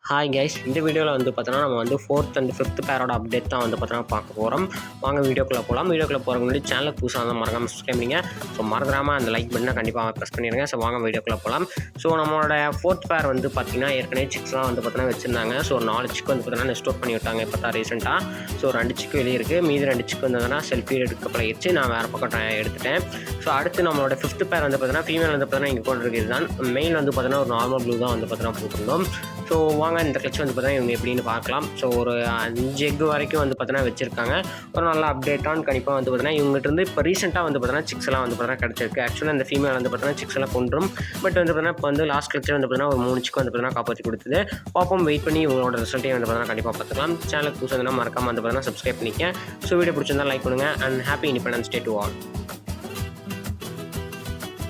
Hi guys, இந்த வீடியோவில் வந்து பார்த்தோன்னா நம்ம வந்து 4th and 5th பேரோட அப்டேட் தான் வந்து பார்த்தோன்னா பார்க்க போகிறோம். வாங்க வீடியோக்குள்ளே போகலாம். வீடியோக்குள்ளே போகிறதுக்கு முன்னாடி சேனலுக்கு புதுசாக வந்து மறக்காமல் சப்ஸ்கிரைப் பண்ணிங்க. ஸோ மறந்துடாமல் அந்த லைக் பட்டனை கண்டிப்பாக ப்ரெஸ் பண்ணிடுங்க. ஸோ வாங்க வீடியோக்குள்ளே போகலாம். ஸோ நம்மளோட 4th பேர் வந்து பார்த்திங்கன்னா ஏற்கனவே சிக்ஸ்லாம் வந்து பார்த்தோன்னா வச்சுருந்தாங்க. ஸோ 4 சிக்கு வந்து பார்த்தோன்னா ஸ்டோர் பண்ணி விட்டாங்க இப்போ தான் ரீசெண்டாக. ஸோ 2 சிக்கு வெளியே இருக்குது, மீதி 2 சிக்கு வந்ததுன்னா செல்ஃபி எடுக்கப்படாயிருச்சு. நான் வேறு பக்கம் எடுத்துட்டேன். ஸோ அடுத்து நம்மளோட 5th பேர் வந்து பார்த்தோன்னா ஃபீமேல் வந்து பார்த்தோன்னா இங்கே கொண்டு இருக்குது தான். மெயில் வந்து பார்த்தோன்னா ஒரு நார்மல் ப்ளூ தான் வந்து பார்த்தோன்னா போட்டிருந்தோம். ஸோ வாங்க இந்த கிளச் வந்து பார்த்தா இவங்க எப்படின்னு பார்க்கலாம். ஸோ ஒரு 5 எக் வரைக்கும் வந்து பார்த்தோன்னா வச்சுருக்காங்க. ஒரு நல்ல அப்டேட்டான கண்டிப்பாக வந்து பார்த்தோன்னா இவங்ககிட்ட இருந்து இப்போ ரீசெண்டாக வந்து பார்த்தோன்னா சிக்ஸ்லாம் வந்து பார்த்தோன்னா கிடச்சிருக்கு. ஆக்சுவலாக இந்த ஃபீமேல் வந்து பார்த்தோன்னா சிக்ஸ்லாம் கொண்டுரும். பட் வந்து பார்த்தோன்னா இப்போ வந்து லாஸ்ட் கிளச்சில் வந்து பார்த்தோன்னா ஒரு 3 சிக்கு வந்து பார்த்தோன்னா காப்பாற்றி கொடுத்தது. பாப்போம், வெயிட் பண்ணி இவங்களோட ரிசல்ட்டையும் வந்து பார்த்தோன்னா கண்டிப்பாக பார்த்துக்கலாம். சேனலுக்கு புதுசாக மறக்காமல் வந்து பார்த்தோன்னா சப்ஸ்கிரைப் பண்ணிக்க. ஸோ வீடியோ பிடிச்சிருந்தா லைக் பண்ணுங்கள். And happy independence day to all.